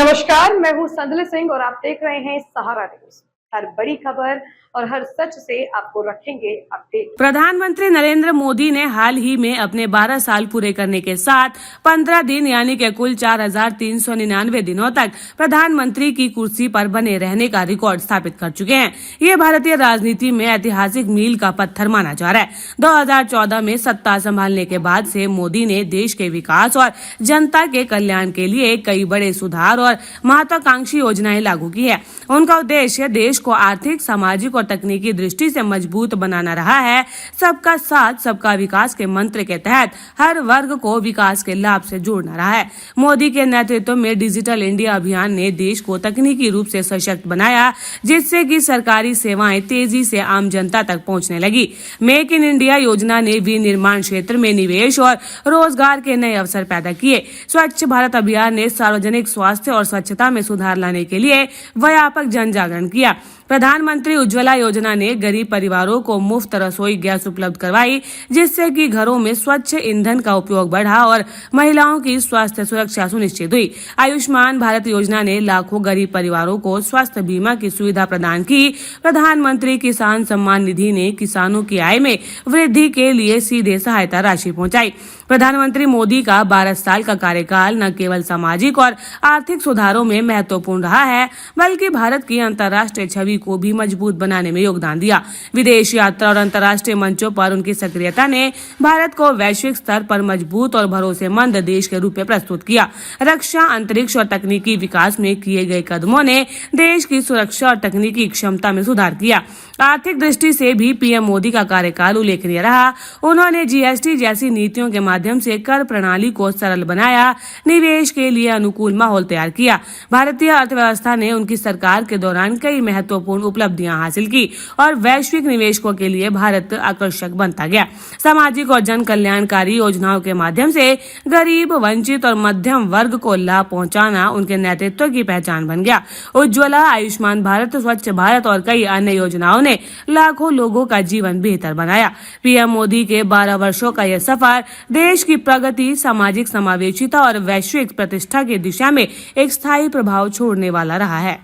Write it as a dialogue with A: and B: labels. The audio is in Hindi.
A: नमस्कार, मैं हूं संदल सिंह और आप देख रहे हैं सहारा न्यूज। हर बड़ी खबर और हर सच से आपको रखेंगे अपडेट।
B: प्रधानमंत्री नरेंद्र मोदी ने हाल ही में अपने 12 साल पूरे करने के साथ 15 दिन यानी कि कुल 4,399 दिनों तक प्रधानमंत्री की कुर्सी पर बने रहने का रिकॉर्ड स्थापित कर चुके हैं। ये भारतीय राजनीति में ऐतिहासिक मील का पत्थर माना जा रहा है। 2014 में सत्ता संभालने के बाद से मोदी ने देश के विकास और जनता के कल्याण के लिए कई बड़े सुधार और महत्वाकांक्षी योजनाएं लागू की है। उनका उद्देश्य देश को आर्थिक, सामाजिक और तकनीकी दृष्टि से मजबूत बनाना रहा है। सबका साथ सबका विकास के मंत्र के तहत हर वर्ग को विकास के लाभ से जोड़ना रहा है। मोदी के नेतृत्व में डिजिटल इंडिया अभियान ने देश को तकनीकी रूप से सशक्त बनाया, जिससे कि सरकारी सेवाएं तेजी से आम जनता तक पहुंचने लगी। मेक इन इंडिया योजना ने विनिर्माण क्षेत्र में निवेश और रोजगार के नए अवसर पैदा किए। स्वच्छ भारत अभियान ने सार्वजनिक स्वास्थ्य और स्वच्छता में सुधार लाने के लिए व्यापक जन जागरण किया। प्रधानमंत्री उज्ज्वला योजना ने गरीब परिवारों को मुफ्त रसोई गैस उपलब्ध करवाई, जिससे कि घरों में स्वच्छ ईंधन का उपयोग बढ़ा और महिलाओं की स्वास्थ्य सुरक्षा सुनिश्चित हुई। आयुष्मान भारत योजना ने लाखों गरीब परिवारों को स्वास्थ्य बीमा की सुविधा प्रदान की। प्रधानमंत्री किसान सम्मान निधि ने किसानों की आय में वृद्धि के लिए सीधे सहायता राशि पहुंचाई। प्रधानमंत्री मोदी का 12 साल का कार्यकाल न केवल सामाजिक और आर्थिक सुधारों में महत्वपूर्ण रहा है, बल्कि भारत की अंतर्राष्ट्रीय छवि को भी मजबूत बनाने में योगदान दिया। विदेश यात्रा और अंतर्राष्ट्रीय मंचों पर उनकी सक्रियता ने भारत को वैश्विक स्तर पर मजबूत और भरोसेमंद देश के रूप में प्रस्तुत किया। रक्षा, अंतरिक्ष और तकनीकी विकास में किए गए कदमों ने देश की सुरक्षा और तकनीकी क्षमता में सुधार किया। आर्थिक दृष्टि से भी पीएम मोदी का कार्यकाल उल्लेखनीय रहा। उन्होंने जीएसटी जैसी नीतियों के माध्यम से कर प्रणाली को सरल बनाया, निवेश के लिए अनुकूल माहौल तैयार किया। भारतीय अर्थव्यवस्था ने उनकी सरकार के दौरान कई महत्वपूर्ण उपलब्धियां हासिल की और वैश्विक निवेशकों के लिए भारत आकर्षक बनता गया। सामाजिक और जन कल्याणकारी योजनाओं के माध्यम से गरीब, वंचित और मध्यम वर्ग को लाभ पहुंचाना उनके नेतृत्व की पहचान बन गया। उज्ज्वला, आयुष्मान भारत, स्वच्छ भारत और कई अन्य योजनाओं ने लाखों लोगों का जीवन बेहतर बनाया। पीएम मोदी के 12 वर्षों का यह सफर देश की प्रगति, सामाजिक समावेशिता और वैश्विक प्रतिष्ठा की दिशा में एक स्थायी प्रभाव छोड़ने वाला रहा है।